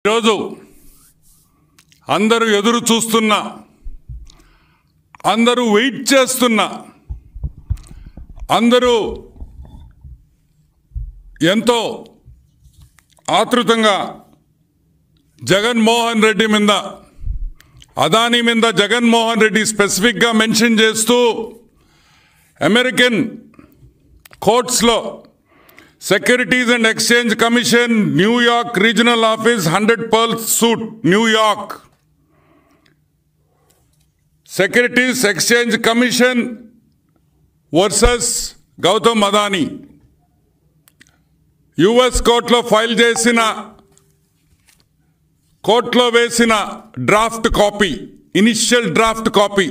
ఈరోజు అందరూ ఎదురు చూస్తున్నా, అందరూ వెయిట్ చేస్తున్నా, అందరూ ఎంతో ఆతృతంగా జగన్మోహన్ రెడ్డి మీద, అదానీ మీద జగన్మోహన్ రెడ్డి స్పెసిఫిక్గా మెన్షన్ చేస్తూ American కోర్ట్స్లో securities and exchange commission New York regional office 100 Pearl suit New York, securities exchange commission versus Gautam Adani US కోర్టులో ఫైల్ చేసిన, కోర్టులో వేసిన draft copy, initial draft copy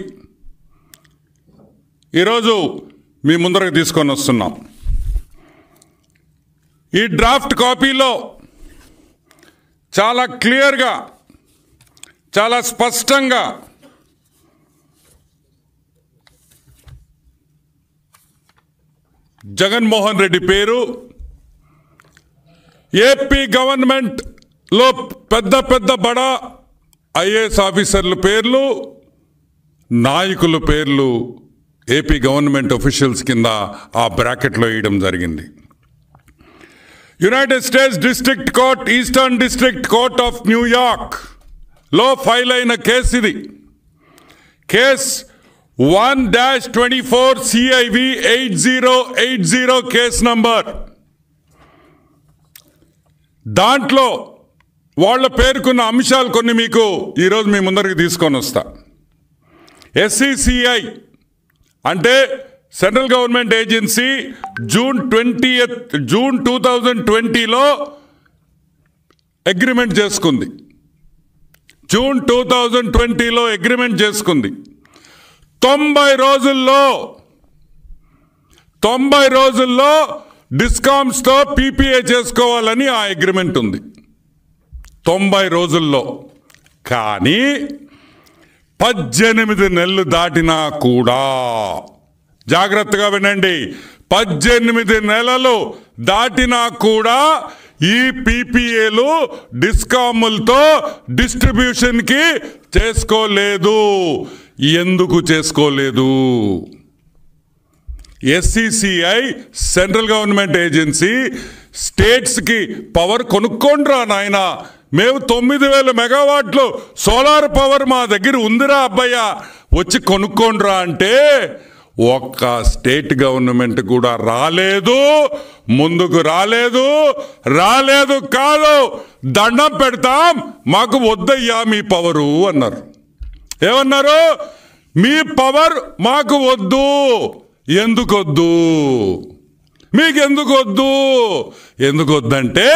ఈరోజు మీ ముందరకు తీసుకొని వస్తున్నాం. ఈ డ్రాఫ్ట్ కాపీలో చాలా క్లియర్గా, చాలా స్పష్టంగా జగన్మోహన్ రెడ్డి పేరు, ఏపీ గవర్నమెంట్లో పెద్ద పెద్ద బడా ఐఏఎస్ ఆఫీసర్ల పేర్లు, నాయకుల పేర్లు ఏపీ గవర్నమెంట్ ఆఫీషియల్స్ కింద ఆ బ్రాకెట్లో వేయడం జరిగింది. United states district court, eastern district court of New York లో ఫైల్ అయిన కేసు ఇది. Case 1-24 CIV 8080 case number. దాంట్లో వాళ్ళ పేర్కొన్న అంశాలు కొన్ని మీకు ఈరోజు మీ ముందరికి తీసుకొని వస్తా. SCCI అంటే సెంట్రల్ గవర్నమెంట్ ఏజెన్సీ జూన్ 2020లో అగ్రిమెంట్ చేసుకుంది. జూన్ 2020లో అగ్రిమెంట్ చేసుకుంది. 90 రోజుల్లో డిస్కామ్స్తో PPA చేసుకోవాలని ఆ అగ్రిమెంట్ ఉంది. 90 రోజుల్లో. కానీ 18 నెలలు దాటినా కూడా, జాగ్రత్తగా వినండి, 18 నెలలు దాటినా కూడా ఈ PPAలు డిస్కాములతో డిస్ట్రిబ్యూషన్కి చేసుకోలేదు. ఎందుకు చేసుకోలేదు? SCCI సెంట్రల్ గవర్నమెంట్ ఏజెన్సీ స్టేట్స్కి పవర్ కొనుక్కోండ్రా నాయన, మేము 9000 మెగావాట్లు సోలార్ పవర్ మా దగ్గర ఉందిరా అబ్బయ్య, వచ్చి కొనుక్కోండ్రా అంటే ఒక్క స్టేట్ గవర్నమెంట్ కూడా రాలేదు, ముందుకు రాలేదు కాదు, దండం పెడతాం, మాకు వద్దయ్యా మీ పవరు అన్నారు. ఏమన్నారు? మీ పవర్ మాకు వద్దు. ఎందుకొద్దు? మీకెందుకు వద్దు? ఎందుకు వద్దంటే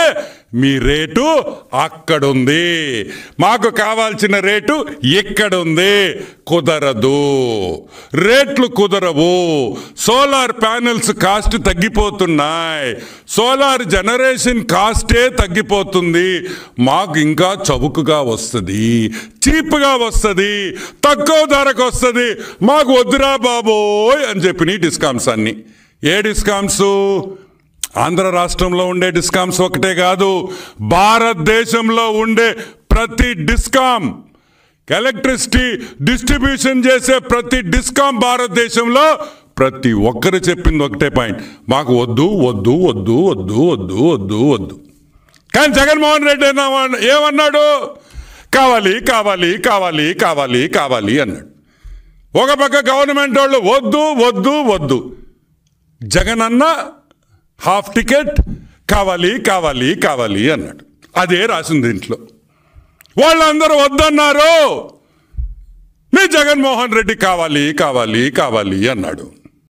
మీ రేటు అక్కడుంది, మాకు కావాల్సిన రేటు ఇక్కడుంది. కుదరదు, రేట్లు కుదరవు. సోలార్ ప్యానెల్స్ కాస్ట్ తగ్గిపోతున్నాయి, సోలార్ జనరేషన్ కాస్టే తగ్గిపోతుంది. మాకు ఇంకా చౌకగా వస్తుంది, చీప్గా వస్తుంది, తక్కువ ధరకు వస్తుంది, మాకు వద్దురా బాబోయ్ అని చెప్పిన డిస్కామ్స్ అన్ని. ఏ డిస్కామ్స్? ఆంధ్ర రాష్ట్రంలో ఉండే డిస్కామ్స్ ఒకటే కాదు, భారతదేశంలో ఉండే ప్రతి డిస్కామ్, ఎలక్ట్రిసిటీ డిస్ట్రిబ్యూషన్ చేసే ప్రతి డిస్కామ్ భారతదేశంలో ప్రతి ఒక్కరు చెప్పింది ఒకటే పాయింట్, మాకు వద్దు వద్దు వద్దు వద్దు వద్దు వద్దు వద్దు. కానీ జగన్మోహన్ రెడ్డి ఏమన్నాడు? కావాలి కావాలి కావాలి కావాలి కావాలి అన్నాడు. ఒక పక్క గవర్నమెంట్ వాళ్ళు వద్దు వద్దు వద్దు, జగన్ అన్న హాఫ్ టికెట్ కావాలి కావాలి కావాలి అన్నాడు. అదే రాసింది దీంట్లో. వాళ్ళందరూ వద్దన్నారు, మీ జగన్మోహన్ రెడ్డి కావాలి కావాలి కావాలి అన్నాడు.